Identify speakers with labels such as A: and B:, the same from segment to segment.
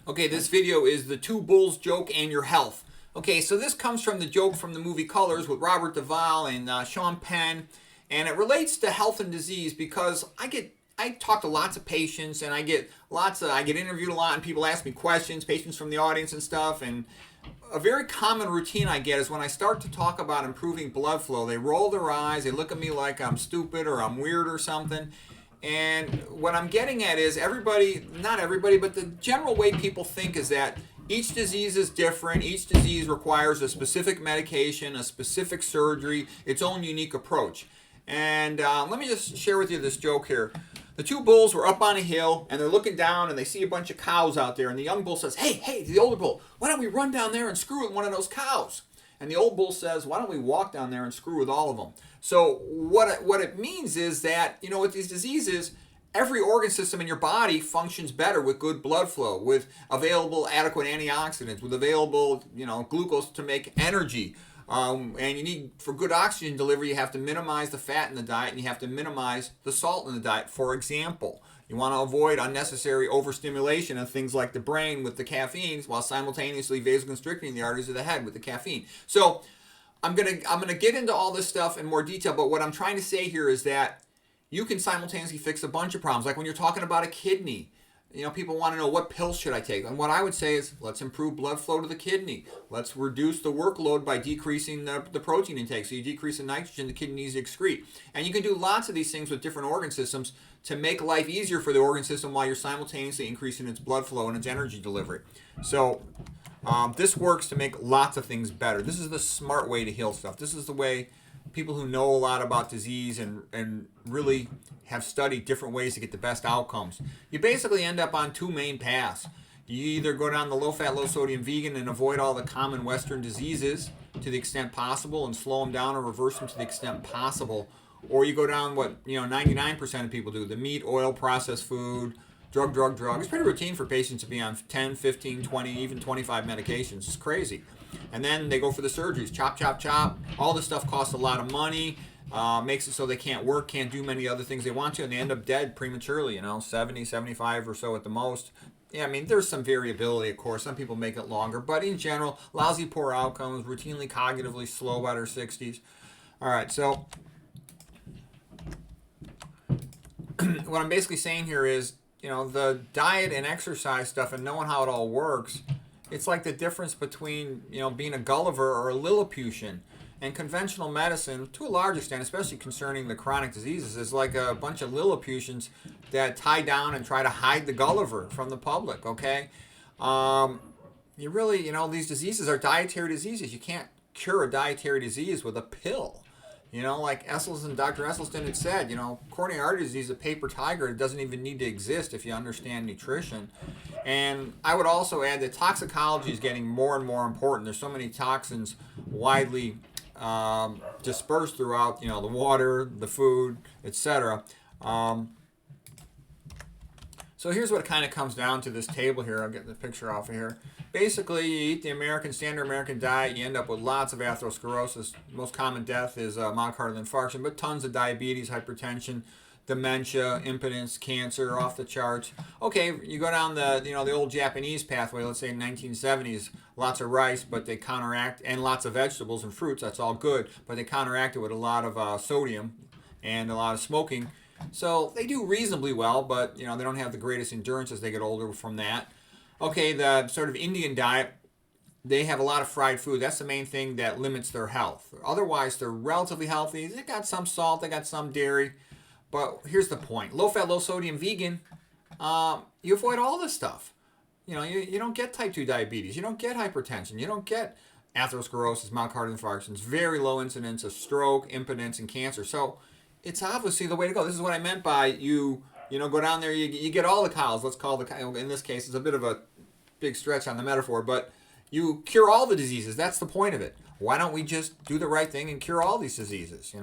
A: Okay, this video is the two bulls joke and your health. Okay, so this comes from the joke from the movie Colors with Robert Duvall and Sean Penn, and it relates to health and disease because I talk to lots of patients and I get interviewed a lot and people ask me questions, patients from the audience and stuff, and a very common routine I get is when I start to talk about improving blood flow, they roll their eyes, they look at me like I'm stupid or I'm weird or something. And what I'm getting at is everybody, not everybody, but the general way people think is that each disease is different. Each disease requires a specific medication, a specific surgery, its own unique approach. And let me just share with you this joke here. The two bulls were up on a hill and they're looking down and they see a bunch of cows out there. And the young bull says, hey, to the older bull, why don't we run down there and screw with one of those cows? And the old bull says, why don't we walk down there and screw with all of them? So what it means is that, with these diseases, every organ system in your body functions better with good blood flow, with available adequate antioxidants, with available, glucose to make energy. And you need, for good oxygen delivery, you have to minimize the fat in the diet and you have to minimize the salt in the diet. For example, you want to avoid unnecessary overstimulation of things like the brain with the caffeine while simultaneously vasoconstricting the arteries of the head with the caffeine. So I'm gonna get into all this stuff in more detail, but what I'm trying to say here is that you can simultaneously fix a bunch of problems. Like when you're talking about a kidney, people want to know, what pills should I take? And what I would say is, let's improve blood flow to the kidney. Let's reduce the workload by decreasing the protein intake. So you decrease the nitrogen the kidney needs to excrete. And you can do lots of these things with different organ systems to make life easier for the organ system while you're simultaneously increasing its blood flow and its energy delivery. So this works to make lots of things better. This is the smart way to heal stuff. This is the way people who know a lot about disease and really have studied different ways to get the best outcomes. You basically end up on two main paths. You either go down the low-fat, low-sodium vegan and avoid all the common Western diseases to the extent possible and slow them down or reverse them to the extent possible, or you go down what 99% of people do, the meat, oil, processed food, drug. It's pretty routine for patients to be on 10, 15, 20, even 25 medications. It's crazy. And then they go for the surgeries, chop. All this stuff costs a lot of money, makes it so they can't work, can't do many other things they want to, and they end up dead prematurely, 70, 75 or so at the most. Yeah, there's some variability, of course. Some people make it longer, but in general, lousy, poor outcomes, routinely cognitively slow by their 60s. All right, so what I'm basically saying here is, the diet and exercise stuff and knowing how it all works, it's like the difference between, being a Gulliver or a Lilliputian. And conventional medicine, to a large extent, especially concerning the chronic diseases, is like a bunch of Lilliputians that tie down and try to hide the Gulliver from the public, okay? You really, these diseases are dietary diseases. You can't cure a dietary disease with a pill. Like Dr. Esselstyn had said, coronary artery disease is a paper tiger. It doesn't even need to exist if you understand nutrition. And I would also add that toxicology is getting more and more important. There's so many toxins widely dispersed throughout, the water, the food, etc. So here's what it kind of comes down to this table here. I'll get the picture off of here. Basically, you eat the standard American diet, you end up with lots of atherosclerosis. Most common death is myocardial infarction, but tons of diabetes, hypertension, dementia, impotence, cancer, off the charts. Okay, you go down the old Japanese pathway, let's say in 1970s, lots of rice, but they counteract, and lots of vegetables and fruits, that's all good, but they counteract it with a lot of sodium and a lot of smoking. So they do reasonably well, but they don't have the greatest endurance as they get older from that. Okay, the sort of Indian diet, they have a lot of fried food. That's the main thing that limits their health. Otherwise, they're relatively healthy. They got some salt, they got some dairy. But here's the point. Low-fat, low-sodium vegan, you avoid all this stuff. You don't get type 2 diabetes. You don't get hypertension. You don't get atherosclerosis, myocardial infarctions, very low incidence of stroke, impotence, and cancer. So it's obviously the way to go. This is what I meant by you go down there, you get all the cows. Let's call in this case, it's a bit of a big stretch on the metaphor, but you cure all the diseases. That's the point of it. Why don't we just do the right thing and cure all these diseases,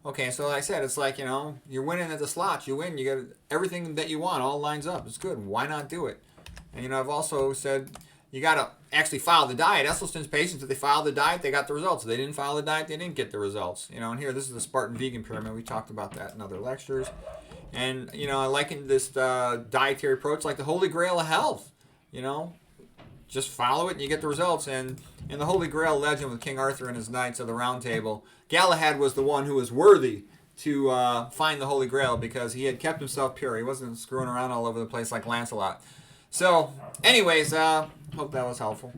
A: Okay, so like I said, it's like, you're winning at the slots. You win, you get everything that you want, all lines up. It's good. Why not do it? And, I've also said you got to actually follow the diet. Esselstyn's patients, if they followed the diet, they got the results. If they didn't follow the diet, they didn't get the results. And here, this is the Spartan vegan pyramid. We talked about that in other lectures. And, I liken this dietary approach like the holy grail of health. You know, just follow it and you get the results. And in the Holy Grail legend with King Arthur and his knights of the Round Table, Galahad was the one who was worthy to find the Holy Grail because he had kept himself pure. He wasn't screwing around all over the place like Lancelot. So, anyways, hope that was helpful.